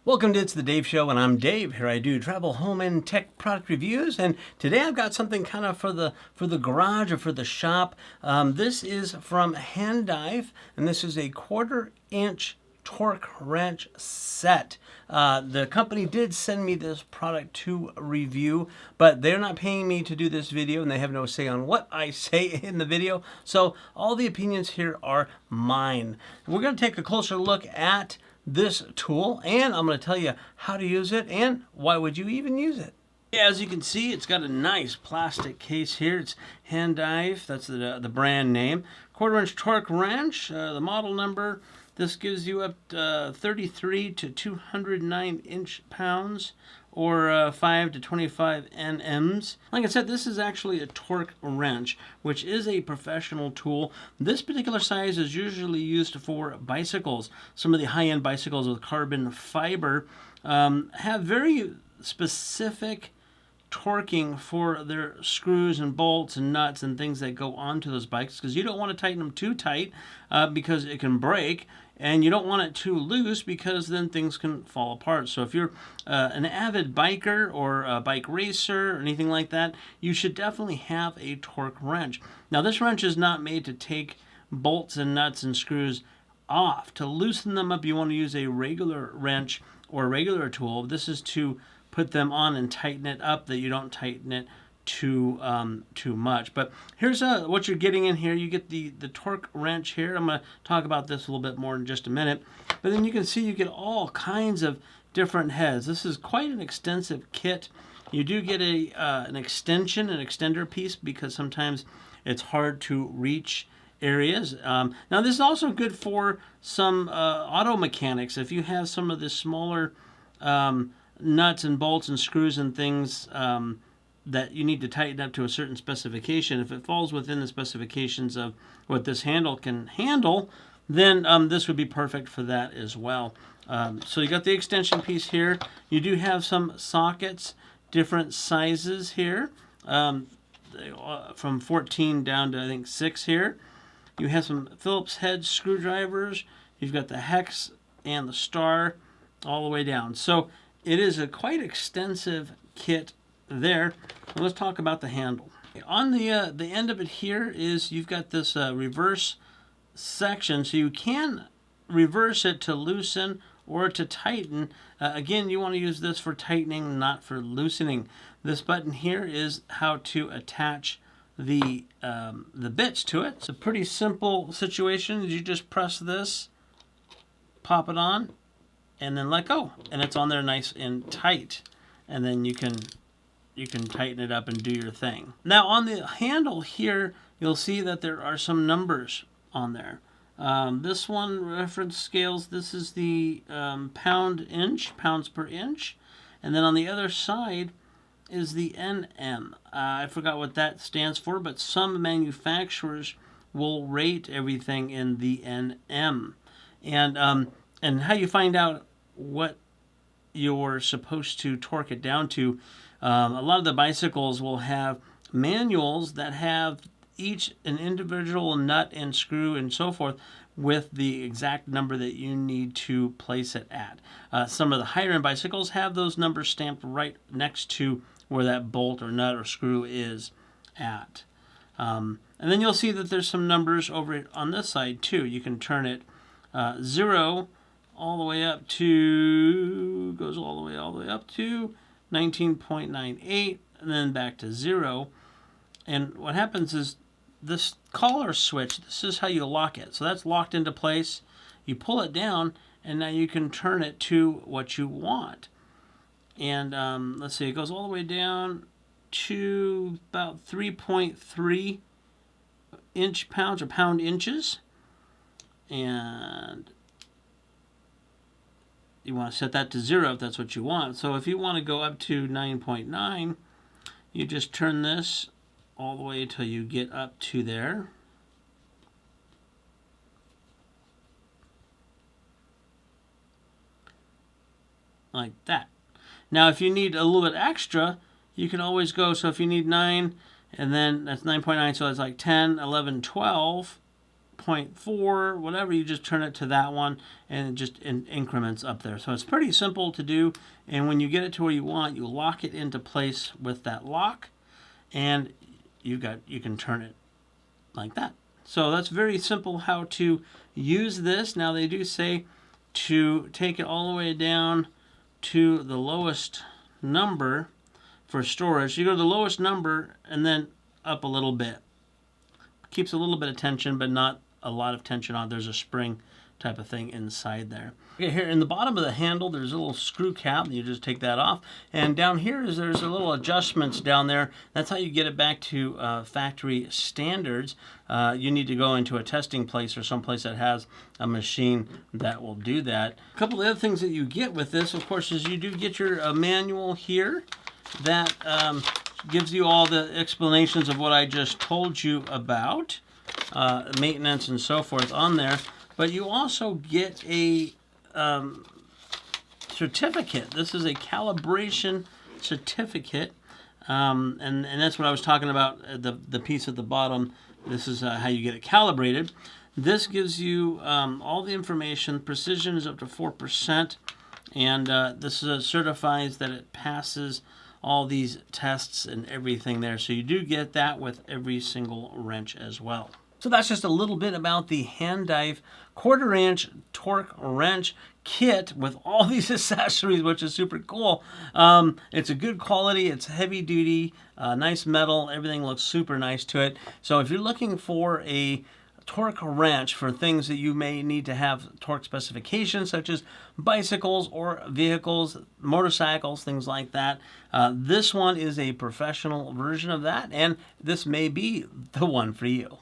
Welcome to It's the Dave Show, and I'm Dave. Here I do travel, home, and tech product reviews. And today I've got something kind of for the garage or for the shop. This is from Handife, and this is a 1/4-inch torque wrench set. The company did send me this product to review, but they're not paying me to do this video, and they have no say on what I say in the video. So all the opinions here are mine. And we're going to take a closer look at this tool, and I'm going to tell you how to use it and why would you even use it. As you can see, it's got a nice plastic case here. It's Handife, that's the brand name. 1/4-inch torque wrench, the model number. This gives you up 33 to 209 inch-pounds or 5 to 25 nms. Like I said, this is actually a torque wrench, which is a professional tool. This particular size is usually used for bicycles. Some of the high-end bicycles with carbon fiber have very specific torquing for their screws and bolts and nuts and things that go onto those bikes, because you don't want to tighten them too tight because it can break, and you don't want it too loose because then things can fall apart. So if you're an avid biker or a bike racer or anything like that, you should definitely have a torque wrench. Now this wrench is not made to take bolts and nuts and screws off. To loosen them up, you want to use a regular wrench or a regular tool. This is to put them on and tighten it up, that you don't tighten it too much. But here's what you're getting in here. You get the torque wrench here. I'm going to talk about this a little bit more in just a minute. But then you can see you get all kinds of different heads. This is quite an extensive kit. You do get an extension, an extender piece, because sometimes it's hard to reach areas. Now this is also good for some auto mechanics. If you have some of the smaller nuts and bolts and screws and things that you need to tighten up to a certain specification, if it falls within the specifications of what this handle can handle, then this would be perfect for that as well. So you got the extension piece here. You do have some sockets, different sizes here, from 14 down to I think 6 here. You have some Phillips head screwdrivers. You've got the hex and the star all the way down. So it is a quite extensive kit there. Let's talk about the handle. On the end of it here is you've got this reverse section, so you can reverse it to loosen or to tighten. Again, you want to use this for tightening, not for loosening. This button here is how to attach the bits to it. It's a pretty simple situation. You just press this, pop it on, and then let go, and it's on there nice and tight, and then you can tighten it up and do your thing. Now on the handle here, you'll see that there are some numbers on there. This one, reference scales, this is the pounds per inch, and then on the other side is the NM. I forgot what that stands for, but some manufacturers will rate everything in the NM. And how you find out what you're supposed to torque it down to, a lot of the bicycles will have manuals that have each an individual nut and screw and so forth with the exact number that you need to place it at. Some of the higher end bicycles have those numbers stamped right next to where that bolt or nut or screw is at. And then you'll see that there's some numbers over on this side too. You can turn it 0 all the way up to, goes all the way up to 19.98, and then back to 0. And what happens is this collar switch, this is how you lock it. So that's locked into place. You pull it down, and now you can turn it to what you want. And let's see, it goes all the way down to about 3.3 inch-pounds or pound inches. And you want to set that to 0 if that's what you want. So if you want to go up to 9.9, you just turn this all the way until you get up to there. Like that. Now if you need a little bit extra, you can always go, so if you need 9, and then that's 9.9, so it's like 10, 11, 12, 0.4, whatever, you just turn it to that one, and it just in increments up there. So it's pretty simple to do, and when you get it to where you want, you lock it into place with that lock, and you can turn it like that. So that's very simple how to use this. Now they do say to take it all the way down to the lowest number for storage. You go to the lowest number and then up a little bit. Keeps a little bit of tension, but not a lot of tension on. There's a spring type of thing inside there. Okay, here in the bottom of the handle, there's a little screw cap. You just take that off. And down here there's a little adjustments down there. That's how you get it back to factory standards. You need to go into a testing place or someplace that has a machine that will do that. A couple of other things that you get with this, of course, is you do get your manual here that gives you all the explanations of what I just told you about, maintenance and so forth on there. But you also get a certificate. This is a calibration certificate, and that's what I was talking about, the piece at the bottom. This is how you get it calibrated. This gives you all the information. Precision is up to 4%, and this certifies that it passes all these tests and everything there. So you do get that with every single wrench as well. So that's just a little bit about the Handife 1/4 inch torque wrench kit with all these accessories, which is super cool. It's a good quality, it's heavy duty, nice metal, everything looks super nice to it. So if you're looking for a torque wrench for things that you may need to have torque specifications, such as bicycles or vehicles, motorcycles, things like that, this one is a professional version of that, and this may be the one for you.